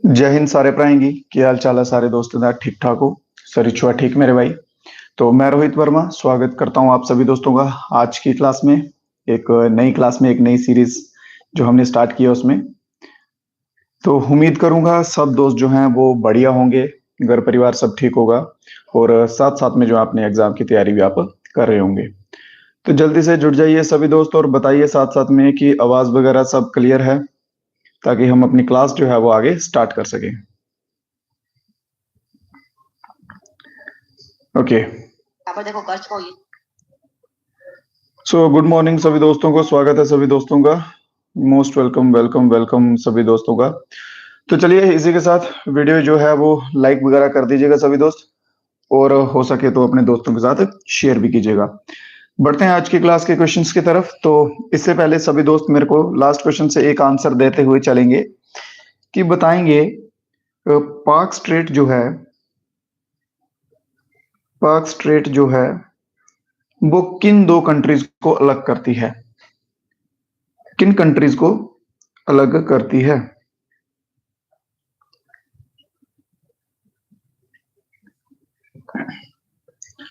जय हिंद सारे प्राएंगी। क्या हाल चाल है सारे दोस्तों का? ठीक ठाक हो? सर छुआ ठीक मेरे भाई। तो मैं रोहित वर्मा स्वागत करता हूं आप सभी दोस्तों का आज की क्लास में। एक नई क्लास में एक नई सीरीज जो हमने स्टार्ट किया उसमें। तो उम्मीद करूंगा सब दोस्त जो हैं वो बढ़िया होंगे, घर परिवार सब ठीक होगा और साथ साथ में जो है अपने एग्जाम की तैयारी भी आप कर रहे होंगे। तो जल्दी से जुड़ जाइए सभी दोस्त और बताइए साथ साथ में कि आवाज वगैरह सब क्लियर है, ताकि हम अपनी क्लास जो है वो आगे स्टार्ट कर सकें। ओके। सो गुड मॉर्निंग सभी दोस्तों को, स्वागत है सभी दोस्तों का। मोस्ट वेलकम वेलकम वेलकम सभी दोस्तों का। तो चलिए इसी के साथ वीडियो जो है वो लाइक वगैरह कर दीजिएगा सभी दोस्त, और हो सके तो अपने दोस्तों के साथ शेयर भी कीजिएगा। बढ़ते हैं आज की क्लास के क्वेश्चंस की तरफ। तो इससे पहले सभी दोस्त मेरे को लास्ट क्वेश्चन से एक आंसर देते हुए चलेंगे कि बताएंगे पाक स्ट्रेट जो है, पाक स्ट्रेट जो है वो किन दो कंट्रीज को अलग करती है, किन कंट्रीज को अलग करती है?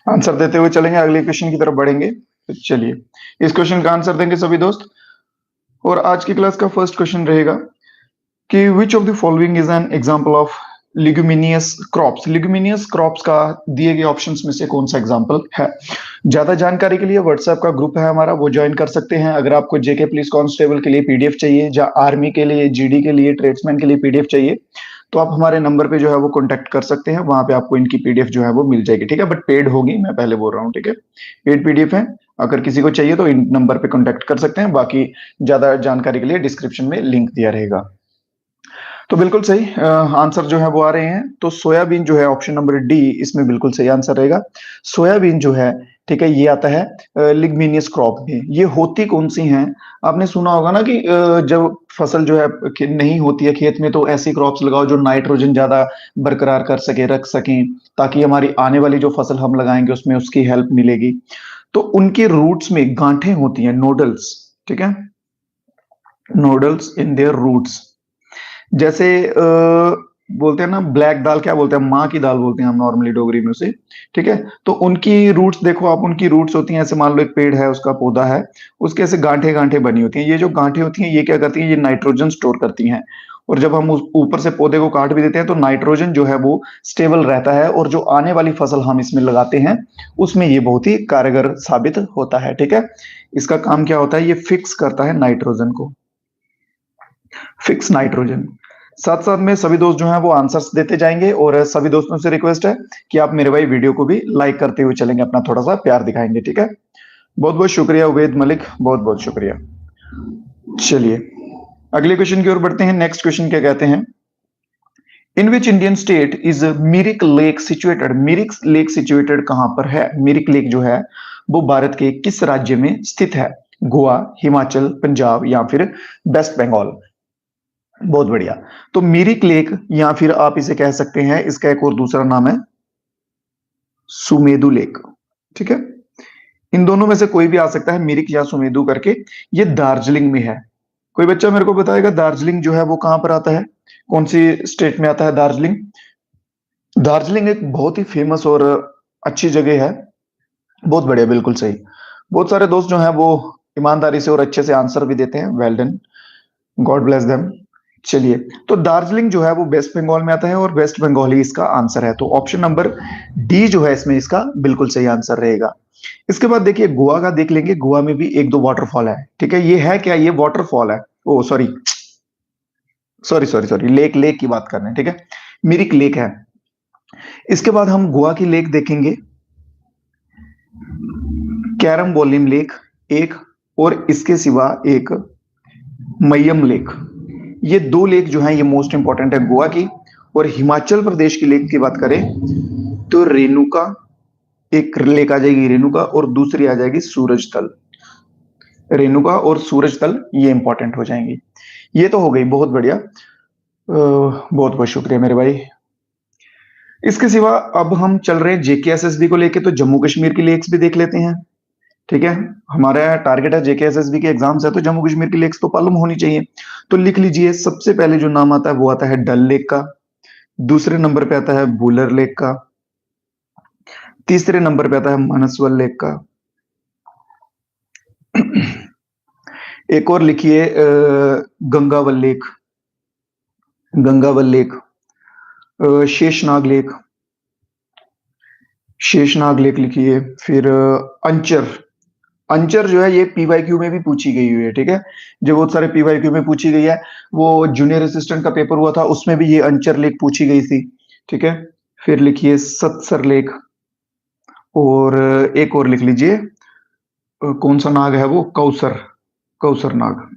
आंसर देते हुए चलेंगे, अगले क्वेश्चन की तरफ बढ़ेंगे। तो चलिए इस क्वेश्चन का आंसर देंगे सभी दोस्त। और आज की क्लास का फर्स्ट क्वेश्चन रहेगा कि which of the following is an example of leguminous crops. Leguminous crops का दिए गए ऑप्शंस में से कौन सा एग्जांपल है? ज्यादा जानकारी के लिए व्हाट्सएप का ग्रुप है हमारा, वो ज्वाइन कर सकते हैं। अगर आपको जेके पुलिस कांस्टेबल के लिए पीडीएफ चाहिए, या आर्मी के लिए, जीडी के लिए, ट्रेड्समैन के लिए पीडीएफ चाहिए, तो आप हमारे नंबर पे जो है वो कांटेक्ट कर सकते हैं। वहां पे आपको इनकी पीडीएफ जो है वो मिल जाएगी, ठीक है? बट पेड होगी, मैं पहले बोल रहा हूँ, ठीक है? पेड पीडीएफ है। अगर किसी को चाहिए तो इन नंबर पे कांटेक्ट कर सकते हैं। बाकी ज्यादा जानकारी के लिए डिस्क्रिप्शन में लिंक दिया रहेगा। तो बिल्कुल सही आंसर जो है वो आ रहे हैं। तो सोयाबीन जो है ऑप्शन नंबर डी इसमें बिल्कुल सही आंसर रहेगा। सोयाबीन जो है, ठीक है, ये आता है लिग्मिनियस क्रॉप में। ये होती कौन सी हैं? आपने सुना होगा ना कि जब फसल जो है नहीं होती है खेत में, तो ऐसी क्रॉप्स लगाओ जो नाइट्रोजन ज्यादा बरकरार कर सके, रख सकें, ताकि हमारी आने वाली जो फसल हम लगाएंगे उसमें उसकी हेल्प मिलेगी। तो उनके रूट्स में गांठें होती हैं, नोडल्स, ठीक है, नोडल्स इन देयर रूट्स। जैसे बोलते हैं ना ब्लैक दाल, क्या बोलते हैं, माँ की दाल बोलते हैं हम नॉर्मली डोगरी में उसे, ठीक है? तो उनकी रूट्स देखो आप, उनकी रूट्स होती हैं ऐसे, मान लो एक पेड़ है, उसका पौधा है, उसके ऐसे गांठे गांठे बनी होती हैं। ये जो गांठे होती हैं ये क्या करती हैं? ये नाइट्रोजन स्टोर करती हैं। और जब हम उस ऊपर से पौधे को काट भी देते हैं तो नाइट्रोजन जो है वो स्टेबल रहता है, और जो आने वाली फसल हम इसमें लगाते हैं उसमें ये बहुत ही कारगर साबित होता है, ठीक है? इसका काम क्या होता है? ये फिक्स करता है नाइट्रोजन को, फिक्स नाइट्रोजन। साथ साथ में सभी दोस्त जो हैं वो आंसर्स देते जाएंगे, और सभी दोस्तों से रिक्वेस्ट है कि आप मेरे भाई वीडियो को भी लाइक करते हुए चलेंगे, अपना थोड़ा सा प्यार दिखाएंगे, ठीक है? बहुत बहुत शुक्रिया उबैद मलिक, बहुत बहुत शुक्रिया। चलिए अगले क्वेश्चन की ओर बढ़ते हैं। नेक्स्ट क्वेश्चन क्या कहते हैं? In which Indian state is Mirik lake situated. Mirik lake situated कहां पर है? मिरिक लेक जो है वो भारत के किस राज्य में स्थित है? गोवा, हिमाचल, पंजाब या फिर वेस्ट बंगाल? बहुत बढ़िया। तो मिरिक लेक, या फिर आप इसे कह सकते हैं, इसका एक और दूसरा नाम है सुमेधु लेक, ठीक है? इन दोनों में से कोई भी आ सकता है, मिरिक या सुमेधु करके। ये दार्जिलिंग में है। कोई बच्चा मेरे को बताएगा दार्जिलिंग जो है वो कहां पर आता है, कौन सी स्टेट में आता है दार्जिलिंग? दार्जिलिंग एक बहुत ही फेमस और अच्छी जगह है। बहुत बढ़िया, बिल्कुल सही। बहुत सारे दोस्त जो हैं वो ईमानदारी से और अच्छे से आंसर भी देते हैं, well done, God bless them. चलिए, तो दार्जिलिंग जो है वो वेस्ट बंगाल में आता है, और वेस्ट बंगाल ही इसका आंसर है। तो ऑप्शन नंबर डी जो है इसमें इसका बिल्कुल सही आंसर रहेगा। इसके बाद देखिए गोवा का देख लेंगे। गोवा में भी एक दो वाटरफॉल है, ठीक है? ये है क्या? ये वाटरफॉल है। Oh sorry sorry sorry sorry, lake, lake की बात कर रहे हैं, ठीक है? मिरिक लेक है। इसके बाद हम गोवा की लेक देखेंगे, कैरम बोलिम लेक एक, और इसके सिवा एक मय्यम लेक। ये दो लेक जो हैं ये मोस्ट इंपॉर्टेंट है गोवा की। और हिमाचल प्रदेश की लेक की बात करें तो रेणुका, एक लेक आ जाएगी रेणुका, और दूसरी आ जाएगी सूरज तल। रेणुका और सूरज तल ये इंपॉर्टेंट हो जाएंगी। ये तो हो गई, बहुत बढ़िया, बहुत बहुत शुक्रिया मेरे भाई। इसके सिवा अब हम चल रहे हैं जेके एसएसबी को लेके, तो जम्मू कश्मीर की लेक्स भी देख लेते हैं। ठीक है, हमारा टारगेट है जेकेएसएसबी के एग्जाम्स है तो जम्मू कश्मीर की लेक्स तो मालूम होनी चाहिए। तो लिख लीजिए, सबसे पहले जो नाम आता है वो आता है डल लेक का, दूसरे नंबर पे आता है बुलर लेक का, तीसरे नंबर पे आता है मानसवल लेक का। एक और लिखिए Gangawal lake, Gangawal lake, Sheshnag lake, Sheshnag lake लिखिए। फिर अंचर, अंचर जो है ये पीवाईक्यू में भी पूछी गई हुई है, ठीक है, जो बहुत सारे पीवाईक्यू में पूछी गई है। वो जूनियर असिस्टेंट का पेपर हुआ था उसमें भी ये अंचर लेक पूछी गई थी, ठीक है। फिर लिखिए सत्सर लेक, और एक और लिख लीजिए कौन सा नाग है वो, कौसर, कौसर नाग।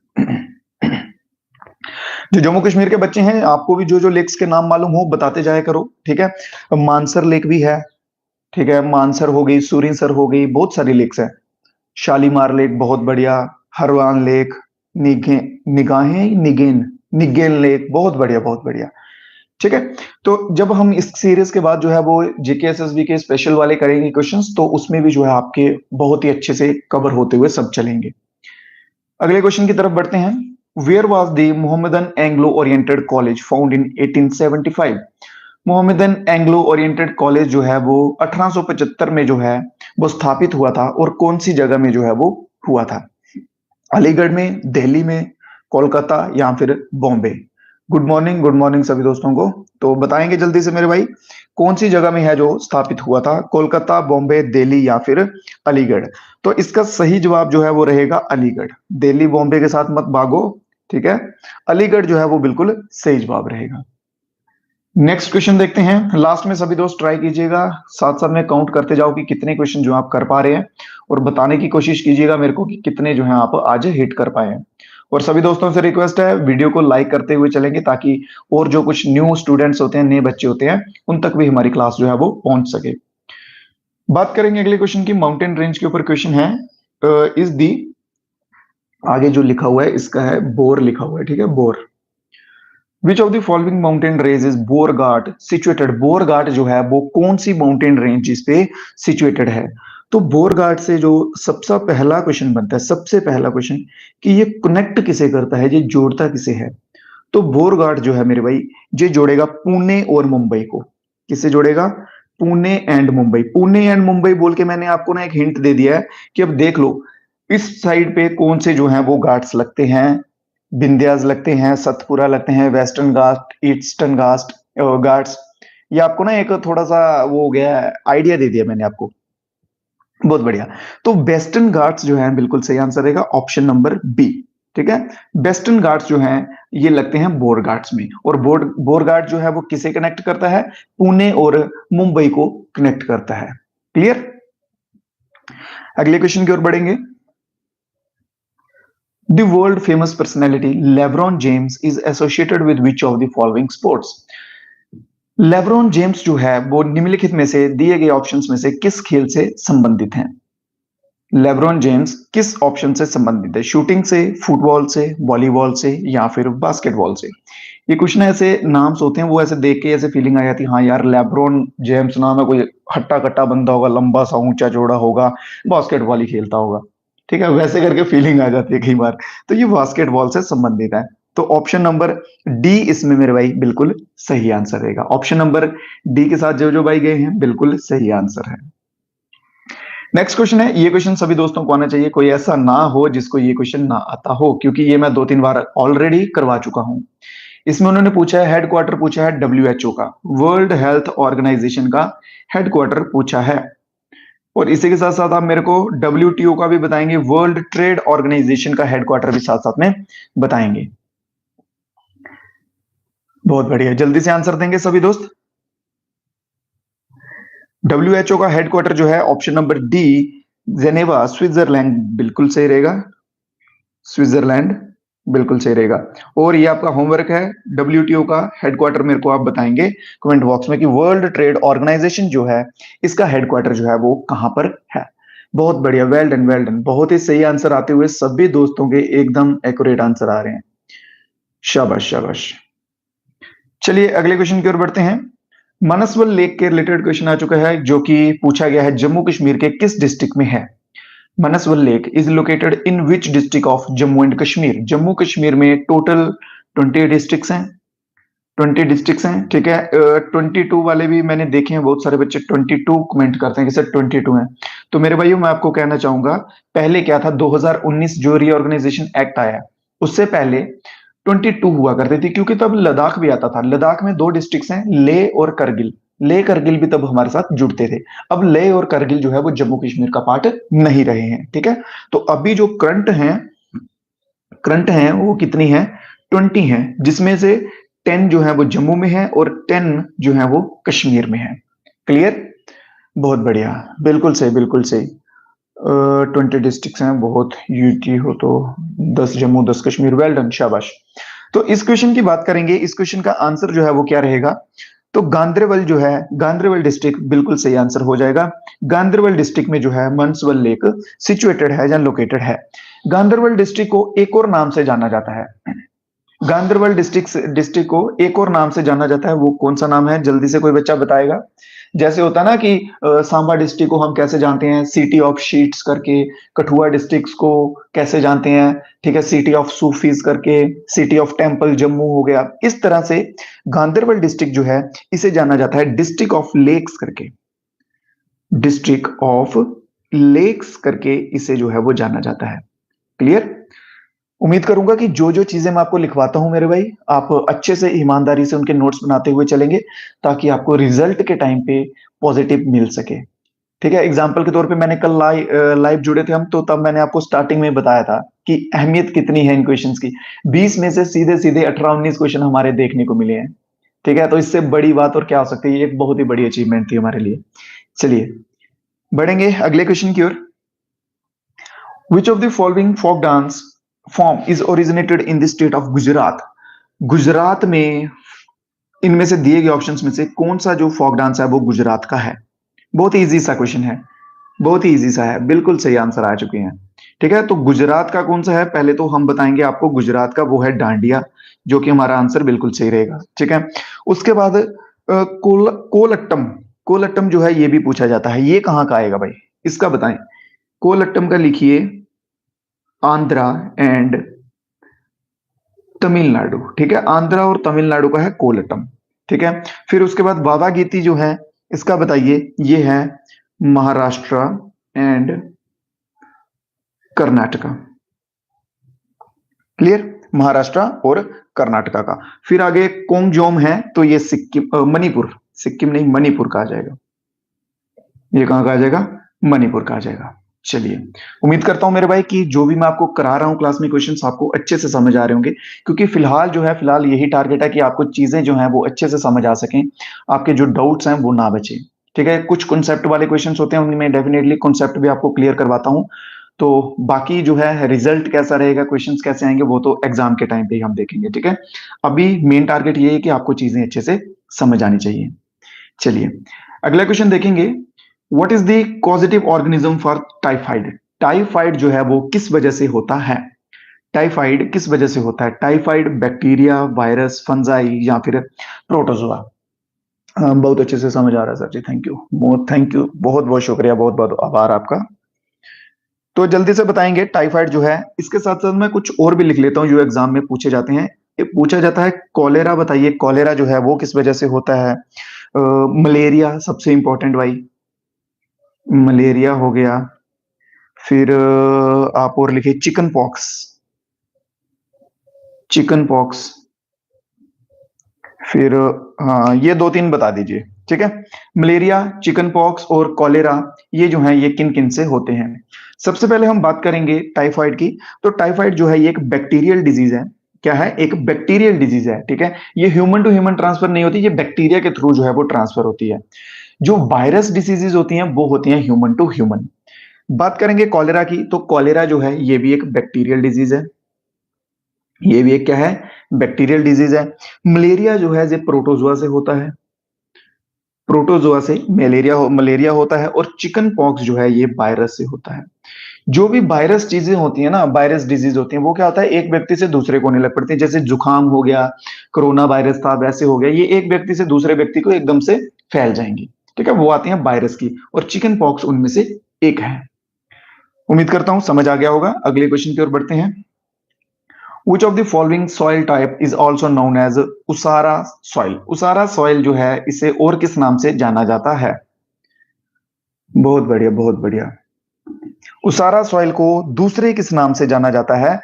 जो जम्मू कश्मीर के बच्चे हैं आपको भी जो जो लेक्स के नाम मालूम हो बताते जाया करो, ठीक है। मानसर लेक भी है, ठीक है, मानसर हो गई, सुरिनसर हो गई, बहुत सारी लेक्स है। शालीमार लेक बहुत बढ़िया, हरवान लेक, निगे निगाहें निगेन निगेन लेक बहुत बढ़िया, बहुत बढ़िया, ठीक है। तो जब हम इस सीरीज के बाद जो है वो जेकेएसएसबी के स्पेशल वाले करेंगे क्वेश्चंस, तो उसमें भी जो है आपके बहुत ही अच्छे से कवर होते हुए सब चलेंगे। अगले क्वेश्चन की तरफ बढ़ते हैं। Where was the Mohammedan Anglo oriented college found in 1875? Mohammedan Anglo oriented college जो है वो 1875 में जो है वो स्थापित हुआ था, और कौन सी जगह में जो है वो हुआ था? अलीगढ़ में, दिल्ली में, कोलकाता या फिर बॉम्बे? गुड मॉर्निंग सभी दोस्तों को। तो बताएंगे जल्दी से मेरे भाई, कौन सी जगह में है जो स्थापित हुआ था? कोलकाता, बॉम्बे, दिल्ली या फिर अलीगढ़? तो इसका सही जवाब जो है वो रहेगा अलीगढ़। दिल्ली बॉम्बे के साथ मत भागो, ठीक है, अलीगढ़ जो है वो बिल्कुल सही जवाब रहेगा। नेक्स्ट क्वेश्चन देखते हैं। लास्ट में सभी दोस्त ट्राई कीजिएगा, साथ साथ में काउंट करते जाओ कि कितने क्वेश्चन जो आप कर पा रहे हैं, और बताने की कोशिश कीजिएगा मेरे को कि कितने जो है आप आज हिट कर पाए हैं। और सभी दोस्तों से रिक्वेस्ट है वीडियो को लाइक करते हुए चलेंगे, ताकि और जो कुछ न्यू स्टूडेंट्स होते हैं, नए बच्चे होते हैं, उन तक भी हमारी क्लास जो है वो पहुंच सके। बात करेंगे अगले क्वेश्चन की। माउंटेन रेंज के ऊपर क्वेश्चन है। इस दी आगे जो लिखा हुआ है इसका है बोर लिखा हुआ है, ठीक है, bore. Which of the following mountain range is Borghat situated? Borghat जो है वो कौन सी माउंटेन रेंज जिस पे सिचुएटेड है? तो बोरघाट से जो सबसे पहला क्वेश्चन बनता है, सबसे पहला क्वेश्चन, कि ये कनेक्ट किसे करता है, ये जोड़ता किसे है? तो बोरघाट जो है मेरे भाई, ये जोड़ेगा पुणे और मुंबई को। किसे जोड़ेगा? पुणे एंड मुंबई। पुणे एंड मुंबई बोल के मैंने आपको ना एक हिंट दे दिया है कि अब देख लो इस साइड पे कौन से जो है वो घाट्स लगते हैं। विंध्यास लगते हैं, सतपुरा लगते हैं, वेस्टर्न घाट, ईस्टर्न घाट, घाट्स। ये आपको ना एक थोड़ा सा वो हो गया, आइडिया दे दिया मैंने आपको, बहुत बढ़िया। तो वेस्टर्न घाट्स जो है बिल्कुल सही आंसर रहेगा, ऑप्शन नंबर बी, ठीक है। वेस्टर्न घाट्स जो हैं ये लगते हैं बोरघाट्स में, और बोरघाट जो है वो किसे कनेक्ट करता है? पुणे और मुंबई को कनेक्ट करता है। क्लियर? अगले क्वेश्चन की ओर बढ़ेंगे। The world famous personality LeBron James is associated with which of the following sports? LeBron James जो है वो निम्नलिखित में से दिए गए ऑप्शंस में से किस खेल से संबंधित हैं? लेब्रॉन जेम्स किस ऑप्शन से संबंधित है? शूटिंग से, फुटबॉल से, वॉलीबॉल से या फिर बास्केटबॉल से? ये कुछ ना ऐसे नाम्स होते हैं, वो ऐसे देख के ऐसे फीलिंग आ जाती है, हाँ यार लेब्रॉन जेम्स नाम है, कोई हट्टा कट्टा बंदा होगा, लंबा सा ऊंचा चौड़ा होगा, बास्केटबॉल ही खेलता होगा, ठीक है, वैसे करके फीलिंग आ जाती है कई बार। तो ये बास्केटबॉल से संबंधित है। तो ऑप्शन नंबर डी इसमें मेरे भाई बिल्कुल सही आंसर रहेगा। ऑप्शन नंबर डी के साथ जो जो भाई गए हैं बिल्कुल सही आंसर है। नेक्स्ट क्वेश्चन है, ये क्वेश्चन सभी दोस्तों को आना चाहिए, कोई ऐसा ना हो जिसको ये क्वेश्चन ना आता हो, क्योंकि ये मैं 2-3 बार ऑलरेडी करवा चुका हूं। इसमें उन्होंने पूछा है, हेडक्वार्टर पूछा है डब्ल्यूएचओ का, वर्ल्ड हेल्थ ऑर्गेनाइजेशन का हेडक्वार्टर पूछा है, और इसी के साथ साथ आप मेरे को डब्ल्यूटीओ का भी बताएंगे, वर्ल्ड ट्रेड ऑर्गेनाइजेशन का हेडक्वार्टर भी साथ साथ में बताएंगे। बहुत बढ़िया, जल्दी से आंसर देंगे सभी दोस्त। डब्ल्यूएचओ का हेडक्वार्टर जो है option number D, Geneva, Switzerland, बिल्कुल सही रहेगा, स्विट्जरलैंड बिल्कुल सही रहेगा। और ये आपका होमवर्क है, डब्ल्यूटीओ का हेडक्वार्टर मेरे को आप बताएंगे कमेंट बॉक्स में कि वर्ल्ड ट्रेड ऑर्गेनाइजेशन जो है इसका हेडक्वार्टर जो है वो कहां पर है। बहुत बढ़िया, वेल डन वेल डन, बहुत ही सही आंसर आते हुए सभी दोस्तों के एकदम एक्यूरेट आंसर आ रहे हैं, शाबाश शाबाश। चलिए अगले क्वेश्चन की ओर बढ़ते हैं। मानसवल लेक के रिलेटेड क्वेश्चन आ चुका है, जो कि पूछा गया है जम्मू कश्मीर के किस डिस्ट्रिक्ट में है? Manasbal lake is located in which district of Jammu and Kashmir? Jammu Kashmir में टोटल 20 डिस्ट्रिक्ट्स हैं, 20 डिस्ट्रिक्ट्स हैं, ठीक है। 22 वाले भी मैंने देखे हैं, बहुत सारे बच्चे 22 कमेंट करते हैं कि सर 22 हैं। तो मेरे भाइयों मैं आपको कहना चाहूंगा, पहले क्या था, 2019 जो रीऑर्गेनाइजेशन एक्ट आया, उससे पहले 22 हुआ करते थे, क्योंकि तब लद्दाख भी आता था। लद्दाख में 2 डिस्ट्रिक्ट्स हैं, लेह और करगिल। लेह करगिल भी तब हमारे साथ जुड़ते थे। अब लेह और करगिल जो है वो जम्मू कश्मीर का पार्ट नहीं रहे हैं, ठीक है। तो अभी जो करंट हैं वो कितनी है? 20 है, जिसमें से 10 जो है वो जम्मू में है और 10 जो है वो कश्मीर में है। क्लियर? बहुत बढ़िया, बिल्कुल सही, बिल्कुल सही। 20 डिस्ट्रिक्ट्स हैं, बहुत यूटी हो तो 10 जम्मू 10 कश्मीर, वेल डन, शाबाश। तो इस क्वेश्चन की बात करेंगे, इस क्वेश्चन का आंसर जो है वो क्या रहेगा? तो गांधरबल जो है, गांधरबल डिस्ट्रिक्ट बिल्कुल सही आंसर हो जाएगा। गांधरबल डिस्ट्रिक्ट में जो है मनसवल लेक सिचुएटेड है या लोकेटेड है। गांधरबल डिस्ट्रिक्ट को एक और नाम से जाना जाता है, गांधरबल डिस्ट्रिक्ट को एक और नाम से जाना जाता है, वो कौन सा नाम है? जल्दी से कोई बच्चा बताएगा। जैसे होता है ना कि सांबा डिस्ट्रिक्ट को हम कैसे जानते हैं? सिटी ऑफ शीट्स करके। कठुआ डिस्ट्रिक्ट को कैसे जानते हैं? ठीक है, सिटी ऑफ सूफीज करके। सिटी ऑफ टेम्पल जम्मू हो गया। इस तरह से गांधरबल डिस्ट्रिक्ट जो है इसे जाना जाता है डिस्ट्रिक्ट ऑफ लेक्स करके। डिस्ट्रिक्ट ऑफ लेक्स करके इसे जो है वो जाना जाता है। क्लियर? उम्मीद करूंगा कि जो जो चीजें मैं आपको लिखवाता हूं मेरे भाई, आप अच्छे से ईमानदारी से उनके नोट्स बनाते हुए चलेंगे, ताकि आपको रिजल्ट के टाइम पे पॉजिटिव मिल सके। ठीक है, एग्जाम्पल के तौर पे मैंने कल लाइव जुड़े थे हम, तो तब मैंने आपको स्टार्टिंग में बताया था कि अहमियत कितनी है इन क्वेश्चंस की। 20 में से सीधे सीधे 18-19 क्वेश्चन हमारे देखने को मिले हैं। ठीक है, तो इससे बड़ी बात और क्या हो सकती है? ये एक बहुत ही बड़ी अचीवमेंट थी हमारे लिए। चलिए बढ़ेंगे अगले क्वेश्चन की ओर। Which of the following folk dance form is originated in the state of Gujarat? Gujarat में इनमें से दिए गए ऑप्शंस में से कौन सा जो फोक डांस है वो गुजरात का है? बहुत ही इजी सा क्वेश्चन है, बहुत ही इजी सा है, बिल्कुल सही आंसर आ चुके हैं। ठीक है, तो गुजरात का कौन सा है? पहले तो हम बताएंगे आपको गुजरात का, वो है डांडिया, जो कि हमारा आंसर बिल्कुल सही रहेगा। ठीक है, उसके बाद कोलट्टम। कोलट्टम जो है ये भी पूछा जाता है, ये कहाँ का आएगा भाई? इसका बताएं। कोलट्टम का लिखिए आंध्रा एंड तमिलनाडु। ठीक है, आंध्रा और तमिलनाडु का है कोलट्टम। ठीक है, फिर उसके बाद बाबा गीती जो है, इसका बताइए। ये है महाराष्ट्र एंड कर्नाटका। क्लियर? महाराष्ट्र और कर्नाटका का। फिर आगे कोंगजोम है, तो ये सिक्किम, मणिपुर, सिक्किम नहीं मणिपुर का आ जाएगा। ये कहां का आ जाएगा? मणिपुर का आ जाएगा। चलिए, उम्मीद करता हूं मेरे भाई कि जो भी मैं आपको करा रहा हूं क्लास में क्वेश्चंस आपको अच्छे से समझ आ रहे होंगे, क्योंकि फिलहाल जो है, फिलहाल यही टारगेट है कि आपको चीजें जो हैं वो अच्छे से समझ आ सकें, आपके जो डाउट्स हैं वो ना बचे। ठीक है, कुछ कॉन्सेप्ट वाले क्वेश्चंस होते हैं, उनमें डेफिनेटली कॉन्सेप्ट भी आपको क्लियर करवाता हूं। तो बाकी जो है रिजल्ट कैसा रहेगा, क्वेश्चंस कैसे आएंगे, वो तो एग्जाम के टाइम पे ही हम देखेंगे। ठीक है, अभी मेन टारगेट ये है कि आपको चीजें अच्छे से समझ आनी चाहिए। चलिए अगला क्वेश्चन देखेंगे। What is the causative organism for typhoid? Typhoid जो है वो किस वजह से होता है? टाइफाइड किस वजह से होता है? टाइफाइड बैक्टीरिया, वायरस, फंजाई या फिर प्रोटोजोआ? बहुत अच्छे से समझ आ रहा है सर जी, थैंक यू, बहुत थैंक यू, बहुत बहुत शुक्रिया, बहुत बहुत आभार आपका। तो जल्दी से बताएंगे टाइफाइड जो है, इसके साथ साथ मैं कुछ और भी लिख लेता हूं जो एग्जाम में पूछे जाते हैं। ये पूछा जाता है कॉलेरा, बताइए कॉलेरा जो है वो किस वजह से होता है? मलेरिया सबसे इंपॉर्टेंट भाई, मलेरिया हो गया। फिर आप और लिखिए चिकन पॉक्स, चिकन पॉक्स। फिर हाँ, ये 2-3 बता दीजिए। ठीक है, मलेरिया, चिकन पॉक्स और कॉलेरा, ये जो है ये किन किन से होते हैं? सबसे पहले हम बात करेंगे टाइफाइड की। तो टाइफाइड जो है ये एक बैक्टीरियल डिजीज है। क्या है? एक बैक्टीरियल डिजीज है। ठीक है, ये ह्यूमन टू ह्यूमन ट्रांसफर नहीं होती, ये बैक्टीरिया के थ्रू जो है वो ट्रांसफर होती है। जो वायरस डिसीजेज होती हैं वो होती हैं ह्यूमन टू ह्यूमन। बात करेंगे कॉलेरा की, तो कॉलेरा जो है ये भी एक बैक्टीरियल डिजीज है। ये भी एक क्या है? बैक्टीरियल डिजीज है। मलेरिया जो है ये प्रोटोजोआ से होता है, प्रोटोजोआ से मलेरिया होता है। और चिकन पॉक्स जो है ये वायरस से होता है। जो भी वायरस चीजें होती है ना, वायरस डिजीज होती है, वो क्या होता है? एक व्यक्ति से दूसरे को नहीं लग पड़ती। जैसे जुकाम हो गया, कोरोना वायरस था, वैसे हो गया, ये एक व्यक्ति से दूसरे व्यक्ति को एकदम से फैल जाएंगी। ठीक है, वो आती है वायरस की, और चिकन पॉक्स उनमें से एक है। उम्मीद करता हूं समझ आ गया होगा। अगले क्वेश्चन की ओर बढ़ते हैं। Which of the following soil type is also known as उसारा soil? उसारा soil जो है इसे और किस नाम से जाना जाता है? बहुत बढ़िया, बहुत बढ़िया। उसारा सॉइल को दूसरे किस नाम से जाना जाता है?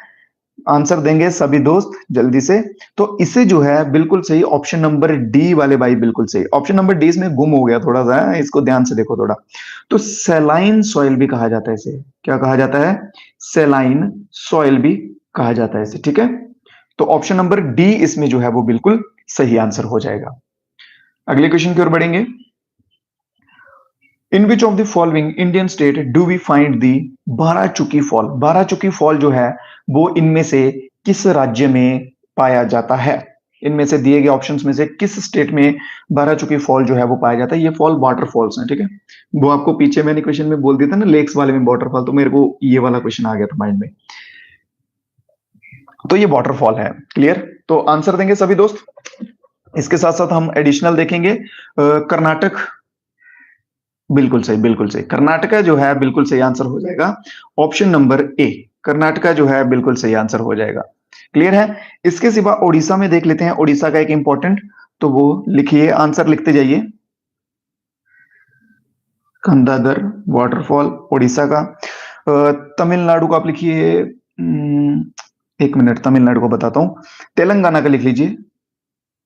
आंसर देंगे सभी दोस्त जल्दी से। तो इसे जो है बिल्कुल सही ऑप्शन नंबर डी वाले भाई, बिल्कुल सही। ऑप्शन नंबर डी इसमें गुम हो गया थोड़ा सा, इसको ध्यान से देखो थोड़ा। तो सेलाइन सॉइल भी कहा जाता है इसे। क्या कहा जाता है? सेलाइन सॉइल भी कहा जाता है इसे, ठीक है। तो ऑप्शन नंबर डी इसमें जो है वो बिल्कुल सही आंसर हो जाएगा। अगले क्वेश्चन की ओर बढ़ेंगे। In which of the following Indian state do we find the Barachukki fall? Barachukki fall जो है वो इनमें से किस राज्य में पाया जाता है? इनमें से दिए गए ऑप्शंस में से किस स्टेट में बाराचुकी फॉल जो है वो पाया जाता है? ये फॉल वाटरफॉल्स हैं, ठीक है। वो आपको पीछे मैंने क्वेश्चन में बोल दिया था ना, लेक्स वाले में वाटरफॉल, तो मेरे को ये वाला क्वेश्चन आ गया था माइंड में। तो ये वाटरफॉल है। क्लियर? तो आंसर देंगे सभी दोस्त। इसके साथ साथ हम एडिशनल देखेंगे। कर्नाटक, बिल्कुल सही, बिल्कुल सही। कर्नाटका जो है बिल्कुल सही आंसर हो जाएगा। ऑप्शन नंबर ए, कर्नाटका जो है बिल्कुल सही आंसर हो जाएगा। क्लियर है? इसके सिवा ओडिशा में देख लेते हैं। ओडिशा का एक इंपॉर्टेंट, तो वो लिखिए, आंसर लिखते जाइए। कंदादर वाटरफॉल ओडिशा का। तमिलनाडु का आप लिखिए। एक मिनट, तमिलनाडु को बताता हूं। तेलंगाना का लिख लीजिए,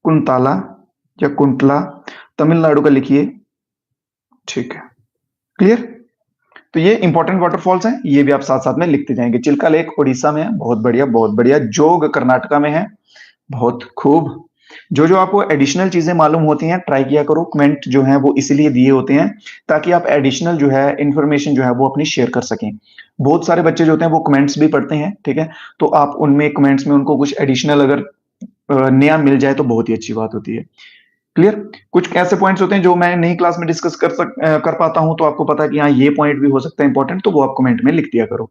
कुंताला या कुंतला। तमिलनाडु का लिखिए, ठीक है। क्लियर? तो ये इंपॉर्टेंट वाटरफॉल्स हैं, ये भी आप साथ साथ में लिखते जाएंगे। चिल्का लेक उड़ीसा में है, बहुत बढ़िया, बहुत बढ़िया। जोग कर्नाटका में है, बहुत खूब। जो जो आपको एडिशनल चीजें मालूम होती हैं ट्राई किया करो। कमेंट जो है वो इसलिए दिए होते हैं ताकि आप एडिशनल जो है इंफॉर्मेशन जो है वो अपनी शेयर कर सकें। बहुत सारे बच्चे जो होते हैं वो कमेंट्स भी पढ़ते हैं, ठीक है। तो आप उनमें कमेंट्स में उनको कुछ एडिशनल अगर नया मिल जाए तो बहुत ही अच्छी बात होती है। क्लियर? कुछ ऐसे पॉइंट्स होते हैं जो मैं नई क्लास में डिस्कस कर पाता हूं, तो आपको पता है कि हाँ ये पॉइंट भी हो सकता है इंपॉर्टेंट, तो वो आप कमेंट में लिख दिया करो।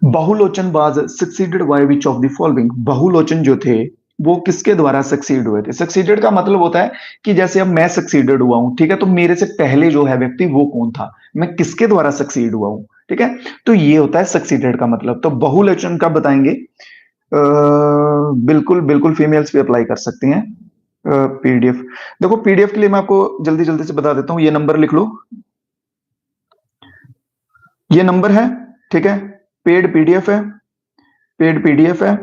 बहुलोचन was succeeded by which of the following? बहुलोचन जो थे वो किसके द्वारा सक्सीड हुए थे? सक्सीडेड का मतलब होता है कि जैसे अब मैं सक्सीडेड हुआ हूं, ठीक है, तो मेरे से पहले जो है व्यक्ति वो कौन था, मैं किसके द्वारा सक्सीड हुआ हूं, ठीक है। तो ये होता है सक्सीडेड का मतलब। तो बहुलोचन का बताएंगे। बिल्कुल बिल्कुल फीमेल्स भी अप्लाई कर सकती हैं। पीडीएफ, देखो पीडीएफ के लिए मैं आपको जल्दी जल्दी से बता देता हूँ। ये नंबर लिख लो, ये नंबर है, ठीक है। पेड पीडीएफ है, पेड पीडीएफ है,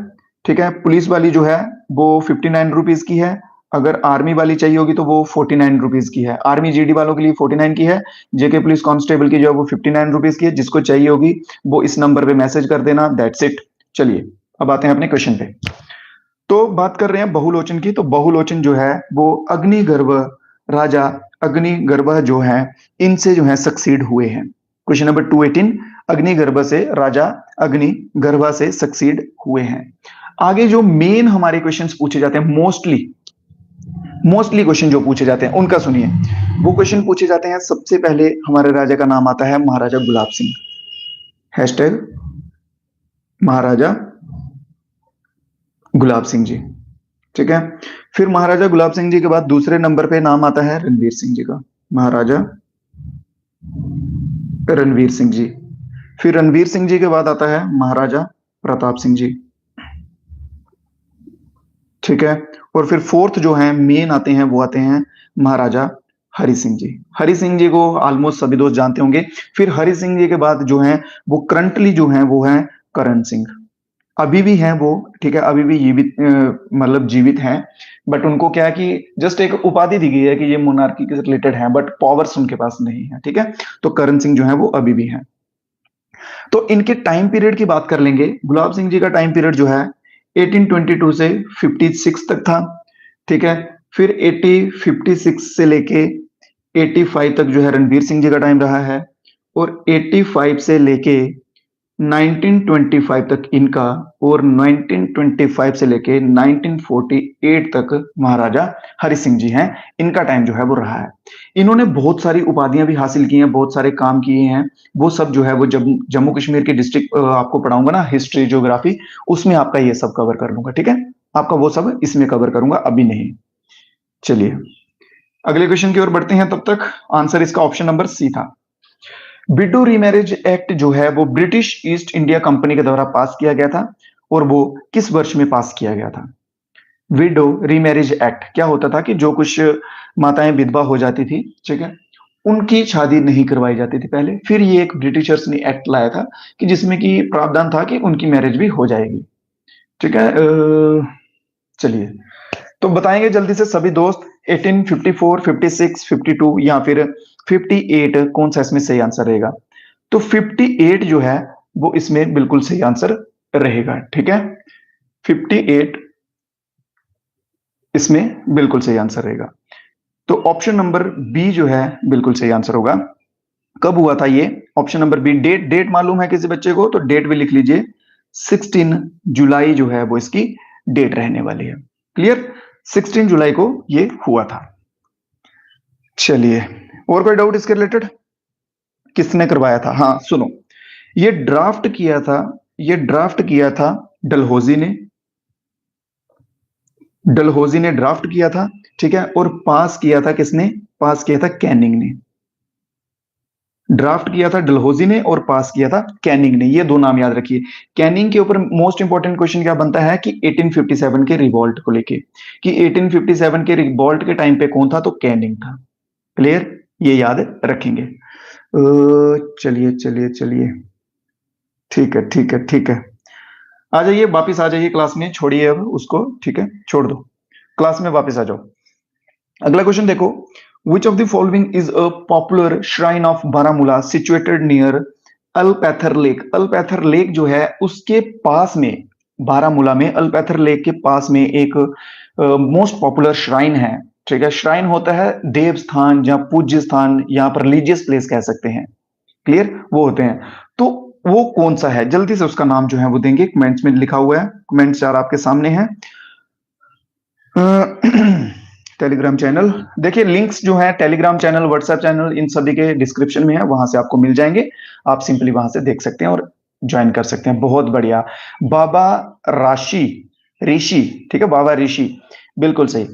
ठीक है। पुलिस वाली जो है वो 59 रुपीज की है। अगर आर्मी वाली चाहिए होगी तो वो 49 रुपीज की है। आर्मी जीडी वालों के लिए 49 की है। जेके पुलिस कांस्टेबल की जो है वो 59 रुपीज की है। जिसको चाहिए होगी वो इस नंबर पे मैसेज कर देना, दैट्स इट। चलिए अब आते हैं अपने क्वेश्चन पे। तो बात कर रहे हैं बहुलोचन की। तो बहुलोचन जो है वो अग्निगर्भ राजा अग्निगर्भ जो है इनसे जो है सक्सीड हुए हैं। क्वेश्चन नंबर 218, अग्निगर्भ से राजा अग्निगर्भ से सक्सीड हुए हैं। आगे जो मेन हमारे क्वेश्चंस पूछे जाते हैं, मोस्टली मोस्टली क्वेश्चन जो पूछे जाते हैं उनका सुनिए। वो क्वेश्चन पूछे जाते हैं, सबसे पहले हमारे राजा का नाम आता है महाराजा गुलाब सिंह। हैशटैग महाराजा गुलाब सिंह जी, ठीक है। फिर महाराजा गुलाब सिंह जी के बाद दूसरे नंबर पे नाम आता है रणवीर सिंह जी का, महाराजा रणवीर सिंह जी। फिर रणवीर सिंह जी के बाद आता है महाराजा प्रताप सिंह जी, ठीक है। और फिर फोर्थ जो है मेन आते हैं वो आते हैं महाराजा हरि सिंह जी। हरि सिंह जी को ऑलमोस्ट सभी दोस्त जानते होंगे। फिर हरि सिंह जी के बाद जो है वो करंटली जो है वो है करण सिंह। अभी भी हैं वो, ठीक है, अभी भी जीवित मतलब जीवित हैं। बट उनको क्या है कि जस्ट एक उपाधि दी गई है कि ये मोनार्की के रिलेटेड है, बट पावर्स उनके पास नहीं है, ठीक है। तो करण सिंह जो है वो अभी भी हैं। तो इनके टाइम पीरियड की बात कर लेंगे। गुलाब सिंह जी का टाइम पीरियड जो है 1822 से 56 तक था, ठीक है। फिर 56 से लेके 85 तक जो है रणवीर सिंह जी का टाइम रहा है। और 85 से लेके 1925 तक इनका, और 1925 से लेके 1948 तक महाराजा हरि सिंह जी हैं। इनका टाइम जो है वो रहा है। इन्होंने बहुत सारी उपाधियां भी हासिल की हैं, बहुत सारे काम किए हैं। वो सब जो है वो जब जम्मू कश्मीर की डिस्ट्रिक्ट आपको पढ़ाऊंगा ना, हिस्ट्री ज्योग्राफी, उसमें आपका ये सब कवर कर लूंगा, ठीक है। आपका वो सब इसमें कवर करूंगा, अभी नहीं। चलिए अगले क्वेश्चन की ओर बढ़ते हैं। तब तक आंसर इसका ऑप्शन नंबर सी था। विडो रीमैरिज एक्ट जो है वो ब्रिटिश ईस्ट इंडिया कंपनी के द्वारा पास किया गया था, और वो किस वर्ष में पास किया गया था? विडो रीमैरिज एक्ट क्या होता था कि जो कुछ माताएं विधवा हो जाती थी, ठीक है, उनकी शादी नहीं करवाई जाती थी पहले, फिर ये एक ब्रिटिशर्स ने एक्ट लाया था कि जिसमें कि प्रावधान था कि उनकी मैरिज भी हो जाएगी, ठीक है। चलिए, तो बताएंगे जल्दी से सभी दोस्त, 1854, 56, 52 या फिर 58 कौन सा इसमें सही आंसर रहेगा? तो 58 जो है वो इसमें बिल्कुल सही आंसर रहेगा, ठीक है। 58 इसमें बिल्कुल सही आंसर रहेगा। तो ऑप्शन नंबर बी जो है बिल्कुल सही आंसर होगा। कब हुआ था ये? Option number B. Date date मालूम है किसी बच्चे को? तो डेट भी लिख लीजिए, 16 जुलाई जो है वो इसकी डेट रहने वाली है। क्लियर? 16 जुलाई को ये हुआ था। चलिए, और कोई डाउट इसके रिलेटेड? किसने करवाया था? हाँ सुनो, ये ड्राफ्ट किया था, ये ड्राफ्ट किया था डलहौजी ने, डलहौजी ने ड्राफ्ट किया था, ठीक है। और पास किया था किसने? पास किया था कैनिंग ने। ड्राफ्ट किया था डलहौजी ने और पास किया था कैनिंग ने। ये दो नाम याद रखिए। कैनिंग के ऊपर मोस्ट इंपॉर्टेंट क्वेश्चन क्या बनता है कि 1857 के रिवॉल्ट को लेके, कि 1857 के रिवॉल्ट के टाइम पे कौन था? तो कैनिंग था। क्लियर? ये याद रखेंगे। चलिए चलिए चलिए, ठीक है ठीक है ठीक है। आ जाइए, वापिस आ जाइए क्लास में, छोड़िए अब उसको, ठीक है, छोड़ दो, क्लास में वापस आ जाओ। अगला क्वेश्चन देखो, which of the following is a popular shrine of Baramulla situated near Alpather lake? Alpather lake जो है उसके पास में, बारामूला में अल्पैथर लेक के पास में एक मोस्ट पॉपुलर श्राइन है, ठीक है। श्राइन होता है देव स्थान या पूज्य स्थान, यहाँ पर रिलीजियस प्लेस कह सकते हैं। क्लियर? वो होते हैं। तो वो कौन सा है? जल्दी से उसका नाम जो है वो देंगे, कमेंट्स में लिखा हुआ है, कमेंट्स यार आपके सामने है। टेलीग्राम चैनल देखिए, लिंक्स जो है टेलीग्राम चैनल, व्हाट्सएप चैनल, इन सभी के डिस्क्रिप्शन में है, वहां से आपको मिल जाएंगे। आप सिंपली वहां से देख सकते हैं और ज्वाइन कर सकते हैं। बहुत बढ़िया, बाबा राशि ऋषि, ठीक है, बाबा ऋषि, बिल्कुल सही।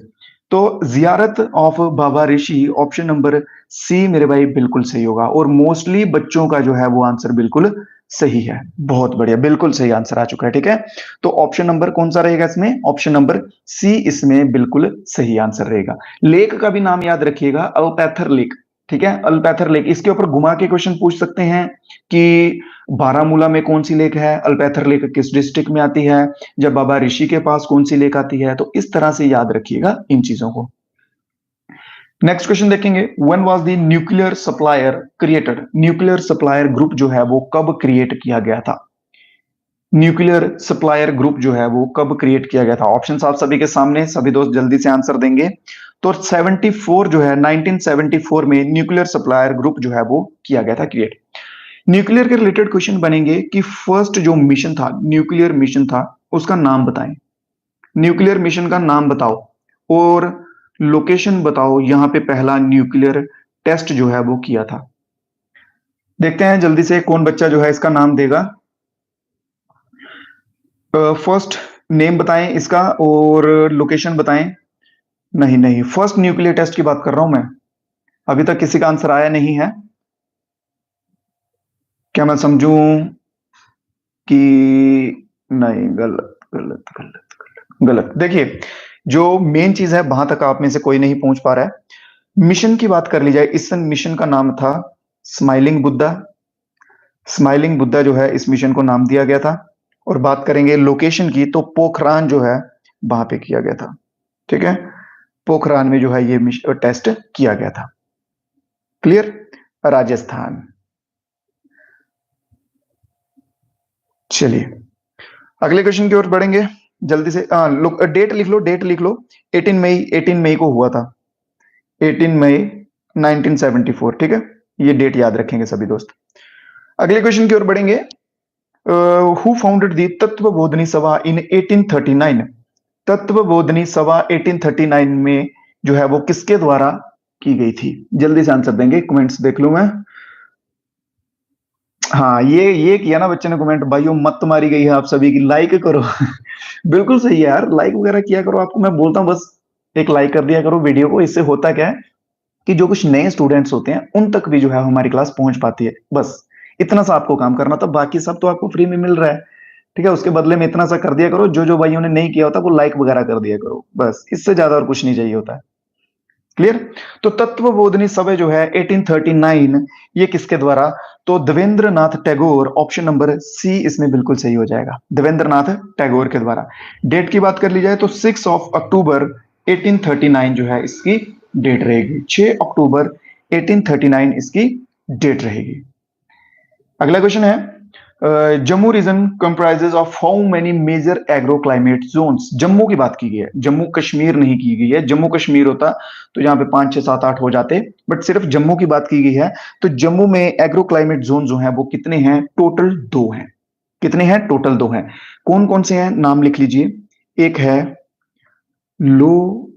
तो Ziyarat of Baba Rishi, option number C मेरे भाई बिल्कुल सही होगा, और मोस्टली बच्चों का जो है वो आंसर बिल्कुल सही है। बहुत बढ़िया, बिल्कुल सही आंसर आ चुका है, ठीक है। तो ऑप्शन नंबर कौन सा रहेगा इसमें? ऑप्शन नंबर सी इसमें बिल्कुल सही आंसर रहेगा। लेक का भी नाम याद रखिएगा, अल्पैथर लेक, ठीक है, अल्पैथर लेक। इसके ऊपर घुमा के क्वेश्चन पूछ सकते हैं कि बारामूला में कौन सी लेक है, अल्पैथर लेक किस डिस्ट्रिक्ट में आती है, जब बाबा ऋषि के पास कौन सी लेक आती है। तो इस तरह से याद रखिएगा इन चीजों को। नेक्स्ट क्वेश्चन देखेंगे, when was the nuclear supplier created? Nuclear supplier group जो है वो कब क्रिएट किया गया था? न्यूक्लियर सप्लायर ग्रुप जो है वो कब क्रिएट किया गया था? ऑप्शन आप सभी के सामने, सभी दोस्त जल्दी से आंसर देंगे। तो 74 जो है, 1974 में न्यूक्लियर सप्लायर ग्रुप जो है वो किया गया था क्रिएट। न्यूक्लियर के रिलेटेड क्वेश्चन बनेंगे कि फर्स्ट जो मिशन था, न्यूक्लियर मिशन था, उसका नाम बताएं। न्यूक्लियर मिशन का नाम बताओ और लोकेशन बताओ, यहां पे पहला न्यूक्लियर टेस्ट जो है वो किया था। देखते हैं जल्दी से कौन बच्चा जो है इसका नाम देगा। फर्स्ट नेम बताएं इसका और लोकेशन बताएं। नहीं नहीं, फर्स्ट न्यूक्लियर टेस्ट की बात कर रहा हूं मैं, अभी तक किसी का आंसर आया नहीं है। क्या मैं समझूं कि नहीं? गलत गलत गलत गलत गलत। देखिए, जो मेन चीज है वहां तक आप में से कोई नहीं पहुंच पा रहा है। मिशन की बात कर ली जाए, इस मिशन का नाम था स्माइलिंग बुद्धा। स्माइलिंग बुद्धा जो है इस मिशन को नाम दिया गया था। और बात करेंगे लोकेशन की, तो पोखरान जो है वहां पे किया गया था, ठीक है। पोखरान में जो है ये टेस्ट किया गया था। क्लियर? राजस्थान। चलिए, अगले क्वेश्चन की ओर बढ़ेंगे जल्दी से। डेट लिख लो, डेट लिख लो। 18 मई, 18 मई को हुआ था, 18 मई 1974, ठीक है। ये डेट याद रखेंगे सभी दोस्त। अगले क्वेश्चन की ओर बढ़ेंगे। हु फाउंडेड दी तत्वबोधनी सभा इन 1839? तत्वबोधनी सभा 1839 में जो है वो किसके द्वारा की गई थी? जल्दी से आंसर देंगे, कमेंट्स देख लूं मैं। हाँ, ये किया ना बच्चे ने कमेंट, भाइयों मत मारी गई है आप सभी की, लाइक करो। बिल्कुल सही है यार, लाइक वगैरह किया करो। आपको मैं बोलता हूँ बस एक लाइक कर दिया करो वीडियो को। इससे होता क्या है कि जो कुछ नए स्टूडेंट्स होते हैं उन तक भी जो है हमारी क्लास पहुंच पाती है। बस इतना सा आपको काम करना था, बाकी सब तो आपको फ्री में मिल रहा है। ठीक है, उसके बदले में इतना सा कर दिया करो, जो जो भाइयों ने नहीं किया होता वो लाइक वगैरह कर दिया करो, बस इससे ज्यादा और कुछ नहीं चाहिए होता है। क्लियर? तो तत्वबोधनी सभा जो है 1839, ये किसके द्वारा? तो देवेंद्र नाथ टैगोर, ऑप्शन नंबर सी इसमें बिल्कुल सही हो जाएगा, देवेंद्र नाथ टैगोर के द्वारा। डेट की बात कर ली जाए तो 6 अक्टूबर 1839 जो है इसकी डेट रहेगी। 6 अक्टूबर 1839 इसकी डेट रहेगी। अगला क्वेश्चन है, Jammu region comprises of how many major agro climate zones. Jammu की बात की गई है, जम्मू कश्मीर नहीं की गई है। जम्मू कश्मीर होता तो यहाँ पे 5 6 7 8 हो जाते, बट सिर्फ जम्मू की बात की गई है। तो जम्मू में एग्रो क्लाइमेट जोन जो है वो कितने हैं? टोटल 2 हैं। कितने हैं? टोटल 2 हैं। कौन कौन से हैं? नाम लिख लीजिए। एक है लो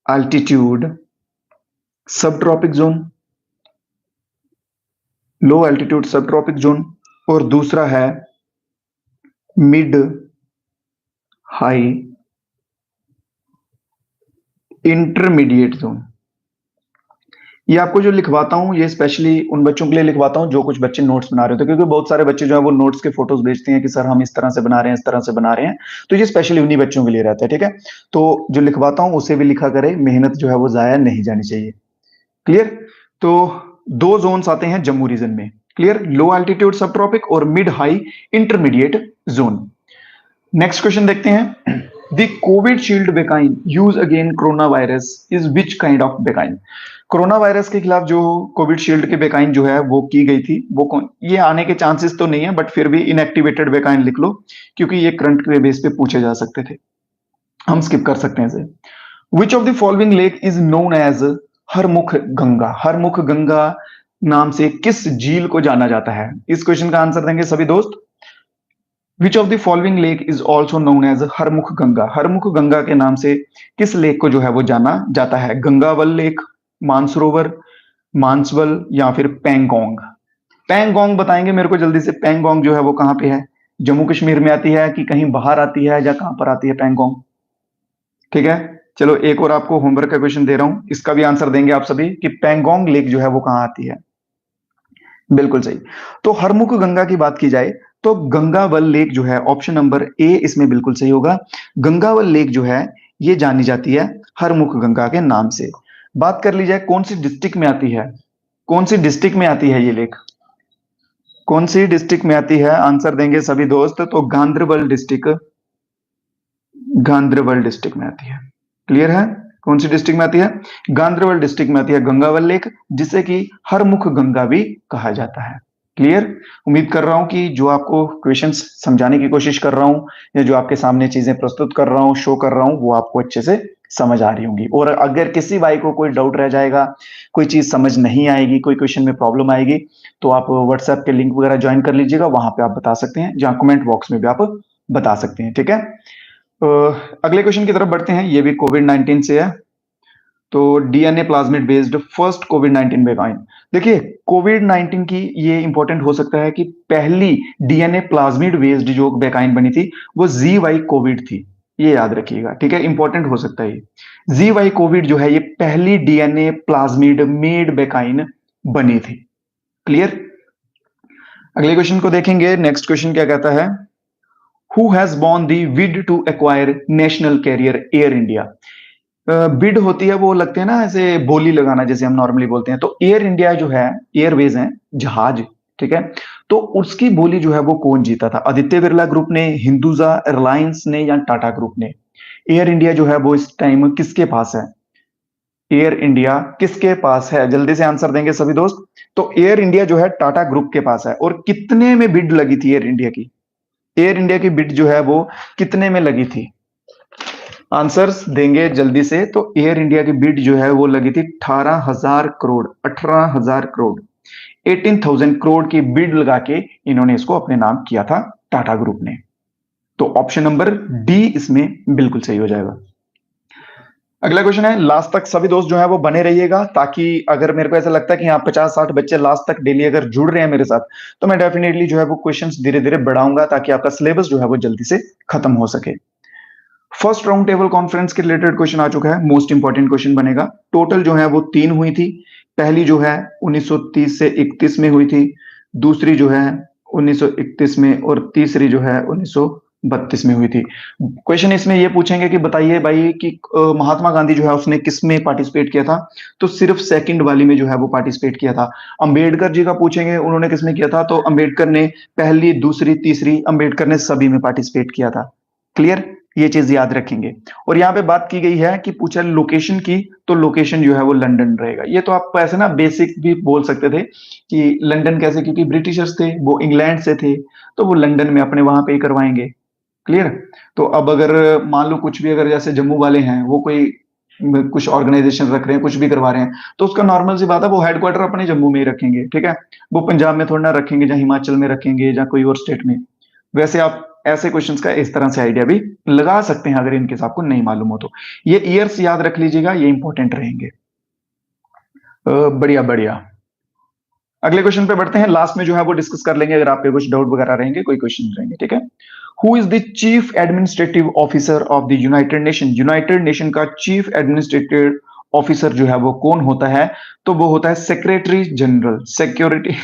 अल्टीट्यूड सब ट्रॉपिक जोन, लो एल्टीट्यूड सब ट्रॉपिक जोन, और दूसरा है मिड हाई इंटरमीडिएट जोन। ये आपको जो लिखवाता हूँ ये स्पेशली उन बच्चों के लिए लिखवाता हूँ जो कुछ बच्चे नोट्स बना रहे होते हैं, क्योंकि बहुत सारे बच्चे जो है वो नोट्स के फोटोज भेजते हैं कि सर हम इस तरह से बना रहे हैं, इस तरह से बना रहे हैं। तो ये स्पेशली उन्हीं बच्चों के लिए रहता है। ठीक है, तो जो लिखवाता हूँ उसे भी लिखा करे, मेहनत जो है वो जाया नहीं जानी चाहिए। क्लियर? तो 2 जोन्स आते हैं जम्मू रीजन में। क्लियर? लो एल्टीट्यूड सब ट्रॉपिक और mid high intermediate zone. Next question देखते हैं। The Covishield vaccine use again corona virus is which kind of vaccine? Corona virus के खिलाफ जो कोविशील्ड की वैक्सीन जो है वो की गई थी, वो कौन? ये आने के चांसेस तो नहीं है, बट फिर भी इनएक्टिवेटेड वैक्सीन लिख लो, क्योंकि ये करंट के बेस पे पूछे जा सकते थे। हम स्किप कर सकते हैं इसे। Which of the following lake is known as Harmukh Ganga? Harmukh Ganga नाम से किस झील को जाना जाता है? इस क्वेश्चन का आंसर देंगे सभी दोस्त। Which of the following lake is also known as Harmukh Ganga? Harmukh Ganga के नाम से किस लेक को जो है वो जाना जाता है? गंगावल लेक, मानसरोवर, मानसवल, या फिर पैंगोंग? पैंगोंग बताएंगे मेरे को जल्दी से। पैंगोंग जो है वो कहाँ पे है? जम्मू कश्मीर में आती है कि कहीं बाहर आती है, या कहां पर आती है पैंगोंग? ठीक है, चलो एक और आपको होमवर्क का क्वेश्चन दे रहा हूं, इसका भी आंसर देंगे आप सभी कि पैंगोंग लेक जो है वो कहां आती है। बिल्कुल सही। तो हरमुख गंगा की बात की जाए तो गंगावल लेक जो है, ऑप्शन नंबर ए इसमें बिल्कुल सही होगा। गंगावल लेक जो है ये जानी जाती है हरमुख गंगा के नाम से। बात कर ली जाए कौन सी डिस्ट्रिक्ट में आती है? कौन सी डिस्ट्रिक्ट में आती है ये लेक? कौन सी डिस्ट्रिक्ट में आती है? आंसर देंगे सभी दोस्त। तो गांधरबल डिस्ट्रिक्ट, गांधरबल डिस्ट्रिक्ट में आती है। क्लियर है? कौन सी डिस्ट्रिक्ट में आती है? गांधरबल डिस्ट्रिक्ट में आती है गंगावल लेक, जिसे कि हरमुख गंगा भी कहा जाता है। क्लियर? उम्मीद कर रहा हूं कि जो आपको क्वेश्चंस समझाने की कोशिश कर रहा हूं या जो आपके सामने चीजें प्रस्तुत कर रहा हूं, शो कर रहा हूं, वो आपको अच्छे से समझ आ रही होंगी। और अगर किसी भाई को कोई डाउट रह जाएगा, कोई चीज समझ नहीं आएगी, कोई क्वेश्चन में प्रॉब्लम आएगी, तो आप व्हाट्सएप के लिंक वगैरह ज्वाइन कर लीजिएगा, वहां पे आप बता सकते हैं, जहां कमेंट बॉक्स में भी आप बता सकते हैं। ठीक है, अगले क्वेश्चन की तरफ बढ़ते हैं। ये भी कोविड 19 से है। तो DNA plasmid based first Covid 19 vaccine. देखिए कोविड 19 की ये इंपॉर्टेंट हो सकता है कि पहली डीएनए प्लाज्मिड बेस्ड जो वैक्सीन बनी थी वो जी वाई कोविड थी, ये याद रखिएगा। ठीक है, इंपॉर्टेंट हो सकता है। जी वाई कोविड जो है ये पहली डीएनए प्लाज्मिड मेड वैक्सीन बनी थी। क्लियर? अगले क्वेश्चन को देखेंगे। नेक्स्ट क्वेश्चन क्या कहता है? Who has won the bid to acquire national carrier Air India? Bid होती है, वो लगते हैं ना ऐसे बोली लगाना, जैसे हम नॉर्मली बोलते हैं। तो एयर इंडिया जो है, एयरवेज है, जहाज। ठीक है, तो उसकी बोली जो है वो कौन जीता था? आदित्य बिरला ग्रुप ने, हिंदुजा एयरलाइंस ने, या टाटा ग्रुप ने? एयर इंडिया जो है वो इस टाइम किसके पास है? एयर इंडिया किसके पास है? जल्दी से आंसर देंगे सभी दोस्त। तो एयर इंडिया जो है टाटा ग्रुप के पास है। और कितने में बिड लगी थी एयर इंडिया की? एयर इंडिया की बिड जो है वो कितने में लगी थी? आंसर्स देंगे जल्दी से। तो एयर इंडिया की बिड जो है वो लगी थी 18,000 करोड़, 18,000 करोड़, 18,000 करोड़ की बिड लगा के इन्होंने इसको अपने नाम किया था, टाटा ग्रुप ने। तो ऑप्शन नंबर डी इसमें बिल्कुल सही हो जाएगा। अगला क्वेश्चन है, लास्ट तक सभी दोस्त जो है वो बने रहिएगा, ताकि अगर मेरे को ऐसा लगता है कि यहाँ 50-60 बच्चे लास्ट तक डेली अगर जुड़ रहे हैं मेरे साथ, तो मैं डेफिनेटली जो है वो क्वेश्चंस धीरे धीरे बढ़ाऊंगा, ताकि आपका सिलेबस जो है वो जल्दी से खत्म हो सके। फर्स्ट राउंड टेबल कॉन्फ्रेंस के रिलेटेड क्वेश्चन आ चुका है, मोस्ट इंपॉर्टेंट क्वेश्चन बनेगा। टोटल जो है वो 3 हुई थी। पहली जो है 1930 से 31 में हुई थी, दूसरी जो है 1931 में, और तीसरी जो है 1932 में हुई थी। क्वेश्चन इसमें ये पूछेंगे कि बताइए भाई कि महात्मा गांधी जो है उसने किस में पार्टिसिपेट किया था, तो सिर्फ सेकंड वाली में जो है वो पार्टिसिपेट किया था। अंबेडकर जी का पूछेंगे उन्होंने किस में किया था, तो अंबेडकर ने पहली, दूसरी, तीसरी, अंबेडकर ने सभी में पार्टिसिपेट किया था। क्लियर, ये चीज याद रखेंगे। और यहाँ पे बात की गई है कि पूछा लोकेशन की, तो लोकेशन जो है वो लंदन रहेगा। ये तो आप ऐसे ना बेसिक भी बोल सकते थे कि लंदन कैसे, क्योंकि ब्रिटिशर्स थे, वो इंग्लैंड से थे, तो वो लंदन में अपने वहां पे ही करवाएंगे। क्लियर। तो अब अगर मान लो कुछ भी, अगर जैसे जम्मू वाले हैं वो कोई कुछ ऑर्गेनाइजेशन रख रहे हैं, कुछ भी करवा रहे हैं, तो उसका नॉर्मल सी बात है वो हेडक्वार्टर अपने जम्मू में ही रखेंगे। ठीक है, वो पंजाब में थोड़ा ना रखेंगे, या हिमाचल में रखेंगे, या कोई और स्टेट में। वैसे आप ऐसे क्वेश्चंस का इस तरह से आइडिया भी लगा सकते हैं अगर इनकेस आपको नहीं मालूम हो तो। ये ईयर्स याद रख लीजिएगा, ये इंपॉर्टेंट रहेंगे। बढ़िया बढ़िया। अगले क्वेश्चन पे बढ़ते हैं, लास्ट में जो है वो डिस्कस कर लेंगे अगर आपके कुछ डाउट वगैरह रहेंगे, कोई क्वेश्चन रहेंगे। ठीक है, who is the chief administrative officer of the United nation? United nation का चीफ एडमिनिस्ट्रेटिव ऑफिसर जो है वो कौन होता है? तो वो होता है सेक्रेटरी जनरल। सिक्योरिटी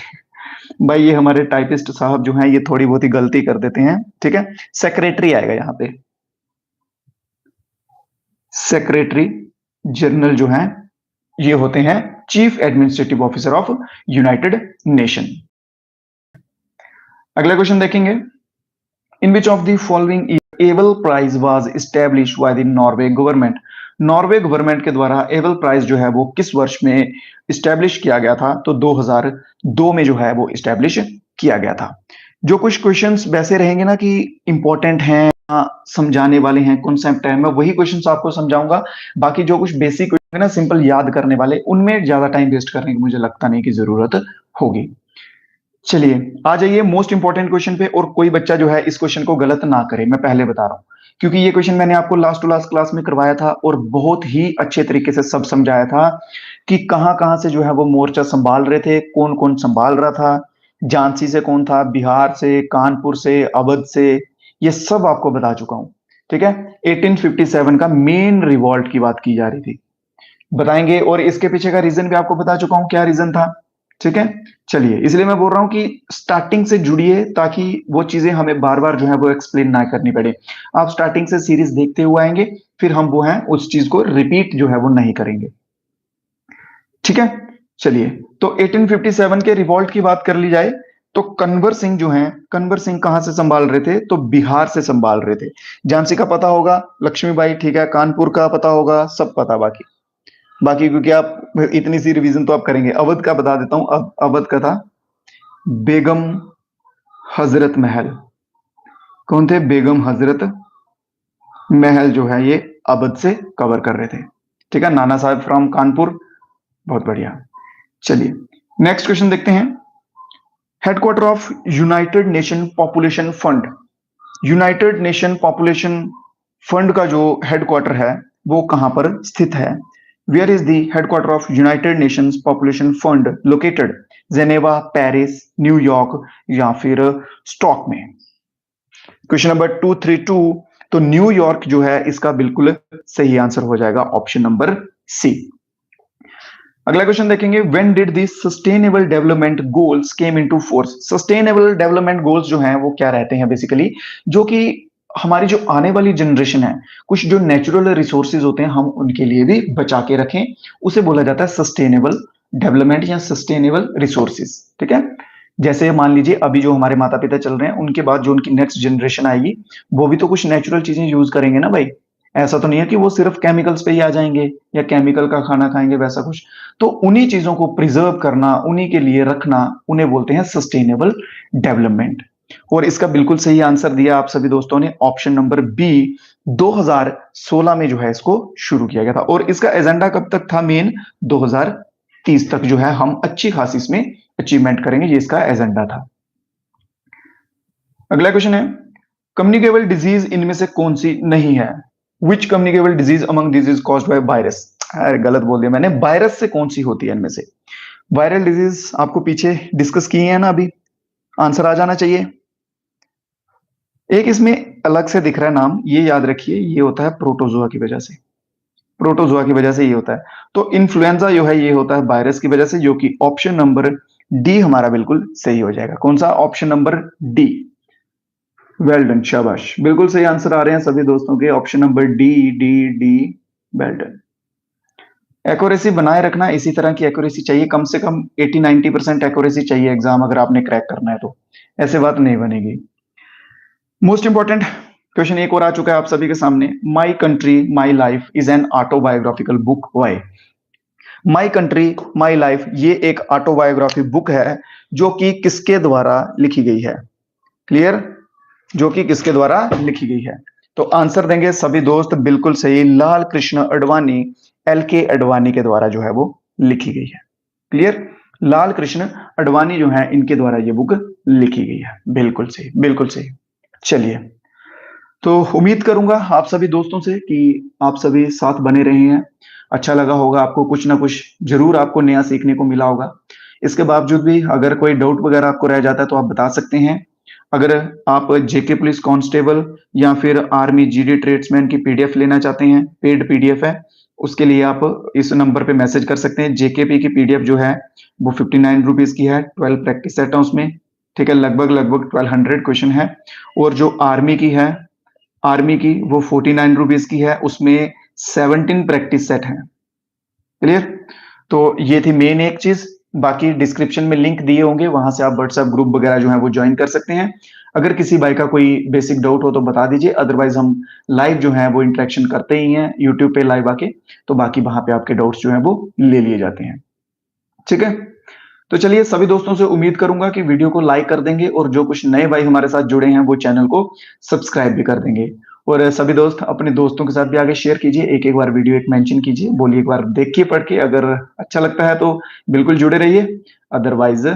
भाई ये हमारे टाइपिस्ट साहब जो हैं ये थोड़ी बहुत ही गलती कर देते हैं। ठीक है, सेक्रेटरी आएगा यहाँ पे, सेक्रेटरी जनरल जो हैं ये होते हैं chief administrative officer of United nation. अगला क्वेश्चन देखेंगे, in which of the following Abel prize was establish by the Norway government? Norway government के द्वारा एबल प्राइज जो है वो किस वर्ष में एस्टैब्लिश किया गया था? तो 2002 में जो है वो एस्टैब्लिश किया गया था। जो कुछ क्वेश्चंस वैसे रहेंगे ना कि इंपॉर्टेंट हैं, समझाने वाले हैं, कॉन्सेप्ट है, मैं वही क्वेश्चंस आपको समझाऊंगा। बाकी जो कुछ बेसिक क्वेश्चन है ना, सिंपल याद करने वाले, उनमें ज्यादा टाइम वेस्ट करने की मुझे लगता नहीं कि जरूरत होगी। चलिए आ जाइए मोस्ट इंपॉर्टेंट क्वेश्चन पे, और कोई बच्चा जो है इस क्वेश्चन को गलत ना करे, मैं पहले बता रहा हूं, क्योंकि ये क्वेश्चन मैंने आपको लास्ट टू लास्ट क्लास में करवाया था और बहुत ही अच्छे तरीके से सब समझाया था कि कहां कहां से जो है वो मोर्चा संभाल रहे थे, कौन कौन संभाल रहा था, झांसी से कौन था, बिहार से, कानपुर से, अवध से, ये सब आपको बता चुका हूं। ठीक है, 1857 का मेन रिवॉल्ट की बात की जा रही थी, बताएंगे, और इसके पीछे का रीजन भी आपको बता चुका हूं क्या रीजन था। ठीक है, चलिए इसलिए मैं बोल रहा हूं कि स्टार्टिंग से जुड़िए ताकि वो चीजें हमें बार बार जो है वो एक्सप्लेन ना करनी पड़े। आप स्टार्टिंग से सीरीज देखते हुए आएंगे, फिर हम वो है उस चीज को रिपीट जो है वो नहीं करेंगे। ठीक है, चलिए तो 1857 के रिवॉल्ट की बात कर ली जाए तो कन्वर सिंह जो हैं, कन्वर सिंह कहां से संभाल रहे थे? तो बिहार से संभाल रहे थे। झांसी का पता होगा, लक्ष्मीबाई, ठीक है, कानपुर का पता होगा, सब पता। बाकी बाकी क्योंकि आप इतनी सी रिवीजन तो आप करेंगे। अवध का बता देता हूं, अब अवध का था बेगम हजरत महल। कौन थे? बेगम हजरत महल जो है ये अवध से कवर कर रहे थे। ठीक है, नाना साहब फ्रॉम कानपुर, बहुत बढ़िया। चलिए नेक्स्ट क्वेश्चन देखते हैं, headquarter of United Nation population fund. United Nation population fund का जो हेडक्वार्टर है वो कहां पर स्थित है? Where is the headquarter of United Nations population fund located? Geneva, Paris, New York, या फिर स्टॉक में? क्वेश्चन नंबर 232, तो न्यूयॉर्क जो है इसका बिल्कुल सही आंसर हो जाएगा, ऑप्शन नंबर सी। अगला क्वेश्चन देखेंगे, when did the sustainable development goals came into force? Sustainable development goals जो हैं वो क्या रहते हैं बेसिकली, जो कि हमारी जो आने वाली जनरेशन है, कुछ जो नेचुरल रिसोर्सेज होते हैं हम उनके लिए भी बचा के रखें, उसे बोला जाता है सस्टेनेबल डेवलपमेंट या सस्टेनेबल रिसोर्सेज। ठीक है, जैसे मान लीजिए अभी जो हमारे माता पिता चल रहे हैं, उनके बाद जो उनकी नेक्स्ट जनरेशन आएगी वो भी तो कुछ नेचुरल चीजें यूज करेंगे ना भाई। ऐसा तो नहीं है कि वो सिर्फ केमिकल्स पे ही आ जाएंगे या केमिकल का खाना खाएंगे, वैसा कुछ। तो उन्हीं चीजों को प्रिजर्व करना, उन्हीं के लिए रखना, उन्हें बोलते हैं सस्टेनेबल डेवलपमेंट। और इसका बिल्कुल सही आंसर दिया आप सभी दोस्तों ने, ऑप्शन नंबर बी। 2016 में जो है इसको शुरू किया गया था, और इसका एजेंडा कब तक था? मेन 2030 तक जो है हम अच्छी खासी इसमें अचीवमेंट करेंगे, ये इसका एजेंडा था। अगला क्वेश्चन है, कम्युनिकेबल डिजीज इनमें से कौन सी नहीं है? Which communicable disease among disease caused by virus? अरे गलत बोल दिया मैंने, वायरस से कौन सी होती है इनमें से? वायरल डिजीज आपको पीछे डिस्कस किए हैं ना, अभी आंसर आ जाना चाहिए। एक इसमें अलग से दिख रहा है नाम, ये याद रखिए, ये होता है प्रोटोजोआ की वजह से। प्रोटोजोआ की वजह से ये होता है। तो इन्फ्लुएंजा जो है ये होता है वायरस की वजह से, जो कि ऑप्शन नंबर डी हमारा बिल्कुल सही हो जाएगा। कौन सा? Option number D. Well done, शाबाश, बिल्कुल सही आंसर आ रहे हैं सभी दोस्तों के। Option number D, D, D. Well done. Accuracy बनाए रखना, इसी तरह की एक्यूरेसी चाहिए, कम से कम 80-90% एक्यूरेसी चाहिए एग्जाम अगर आपने क्रैक करना है तो, ऐसे बात नहीं बनेगी। मोस्ट इंपॉर्टेंट क्वेश्चन एक और आ चुका है आप सभी के सामने। My country my life is an autobiographical book, why? My country my life ये एक ऑटोबायोग्राफी बुक है जो कि किसके द्वारा लिखी गई है? क्लियर? जो कि किसके द्वारा लिखी गई है? तो आंसर देंगे सभी दोस्त बिल्कुल सही, लाल कृष्ण अडवाणी, एल के अडवाणी के द्वारा जो है वो लिखी गई है। क्लियर? लाल कृष्ण अडवाणी जो है इनके द्वारा ये बुक लिखी गई है। बिल्कुल सही, बिल्कुल सही। चलिए, तो उम्मीद करूंगा आप सभी दोस्तों से कि आप सभी साथ बने रहे हैं। अच्छा लगा होगा आपको, कुछ ना कुछ जरूर आपको नया सीखने को मिला होगा। इसके बावजूद भी अगर कोई डाउट वगैरह आपको रह जाता है तो आप बता सकते हैं। अगर आप जेके पुलिस कांस्टेबल या फिर आर्मी जीडी ट्रेड्समैन की पीडीएफ लेना चाहते हैं, पेड पीडीएफ है, उसके लिए आप इस नंबर पे मैसेज कर सकते हैं। जेकेपी की पीडीएफ जो है वो 59 रुपीज की है, 12 प्रैक्टिस सेट है उसमें। ठीक है, लगभग लगभग 1200 क्वेश्चन है। और जो आर्मी की है, आर्मी की वो 49 रुपीज की है, उसमें 17 प्रैक्टिस सेट है। क्लियर? तो ये थी मेन एक चीज। बाकी डिस्क्रिप्शन में लिंक दिए होंगे, वहां से आप व्हाट्सएप ग्रुप वगैरह जो है वो ज्वाइन कर सकते हैं। अगर किसी भाई का कोई बेसिक डाउट हो तो बता दीजिए, अदरवाइज हम लाइव जो है वो इंटरेक्शन करते ही हैं यूट्यूब पे लाइव आके, तो बाकी वहां पे आपके डाउट्स जो है वो ले लिए जाते हैं। ठीक है, तो चलिए, सभी दोस्तों से उम्मीद करूंगा कि वीडियो को लाइक कर देंगे और जो कुछ नए भाई हमारे साथ जुड़े हैं वो चैनल को सब्सक्राइब भी कर देंगे। और सभी दोस्त अपने दोस्तों के साथ भी आगे शेयर कीजिए, एक एक बार वीडियो एक मेंशन कीजिए, बोलिए एक बार देखिए पढ़ के, अगर अच्छा लगता है तो बिल्कुल जुड़े रहिए, अदरवाइज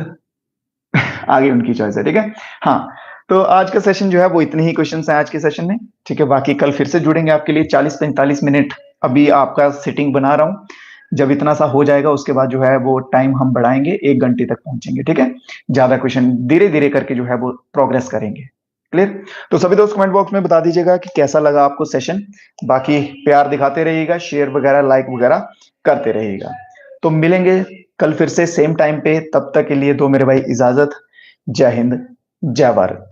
आगे उनकी चॉइस है। ठीक है, हाँ। तो आज का सेशन जो है वो इतने ही क्वेश्चन है आज के सेशन में। ठीक है, बाकी कल फिर से जुड़ेंगे आपके लिए 40-45 मिनट अभी आपका सेटिंग बना रहा हूँ। जब इतना सा हो जाएगा उसके बाद जो है वो टाइम हम बढ़ाएंगे, 1 घंटे तक पहुंचेंगे। ठीक है, ज्यादा क्वेश्चन धीरे धीरे करके जो है वो प्रोग्रेस करेंगे। क्लियर? तो सभी दोस्त कमेंट बॉक्स में बता दीजिएगा कि कैसा लगा आपको सेशन। बाकी प्यार दिखाते रहिएगा, शेयर वगैरह लाइक वगैरह करते रहिएगा। तो मिलेंगे कल फिर से सेम टाइम पे, तब तक के लिए दो मेरे भाई इजाजत। जय हिंद, जय भारत।